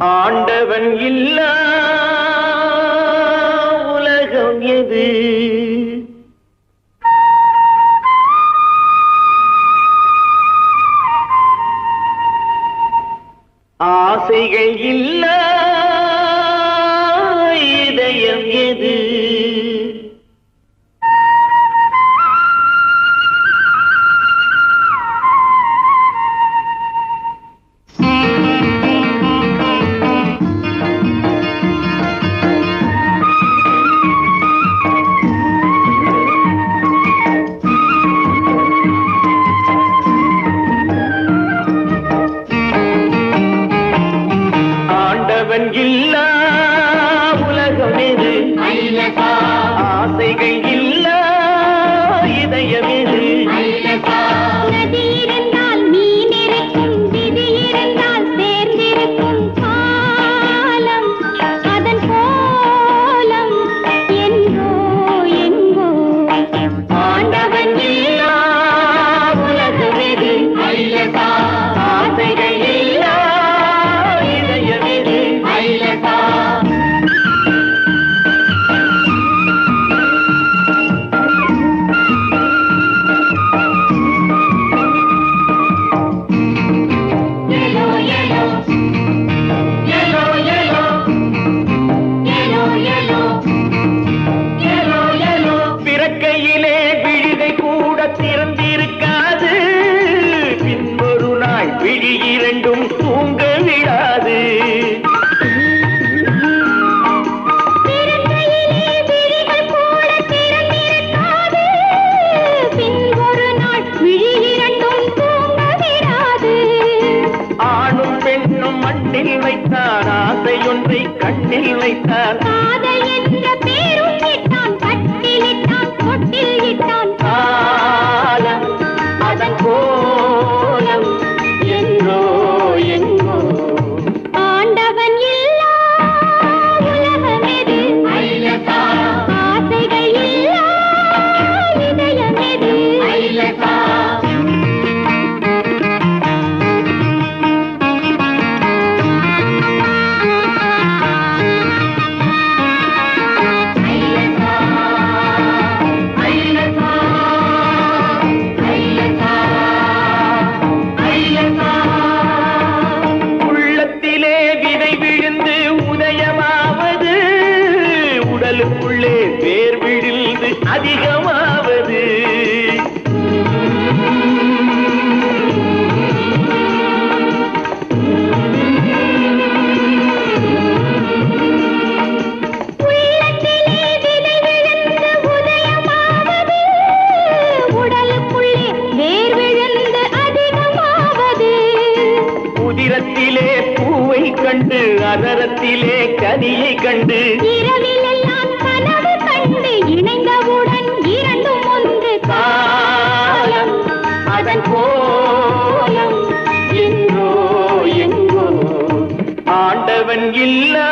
ஆண்டவன் இல்லா உலகம் எது? ஆசைகள் இல்லா இதயம் எது? ஆண்டவன் இல்லா உலகம் எது? ஆசைகள் இல்லா இதயம் எது? நதி இருந்தால் மீன் இருக்கும், விதி இருந்தால் சேர்ந்திருக்கும் காலம், அதன் கோலம் எங்கோ எங்கோ. ஆண்டவன் இல்லா உலகம் எது? ஆசைகள் இல்லா இதயம் எது? பிறக்கையிலே விழிகை கூட திறந்திருக்காது, பின்பொரு நாள் விழி இரண்டும் தூங்க விடாது. பிறக்கையிலே விழிகள் கூட திறந்திருக்காது, பின்பொரு நாள் விழி இரண்டும் தூங்க விடாது. ஆணும் பெண்ணும் மண்ணில் வைத்தான், ஆசையொன்றை கண்ணில் வைத்தான். காதல் என்ற பேரும் இட்டான், கட்டிலிட்டான், தொட்டில் இட்டான். காலம் அதன் கோலம் எங்கோ எங்கோ. ஆண்டவன் இல்லா உலகம் எது? ஆசைகள் இல்லா இதயம் எது? உள்ளத்திலே விதை விழுந்து உதயமாவது, உடலுக்குள்ளே வேர் விழுந்து அதிகமாவது. உள்ளத்திலே விதை விழுந்து உதயமாவது, உடலுக்குள்ளே வேர் விழுந்து அதிகமாவது. உதிரத்திலே பூவை கண்டு, அதரத்திலே கனியை கண்டு. இரவிலெல்லாம் கனவு கண்டு, இணைந்தவுடன் இரண்டும் ஒன்று. காலம் அதன் கோலம் எங்கோ எங்கோ. ஆண்டவன் இல்லா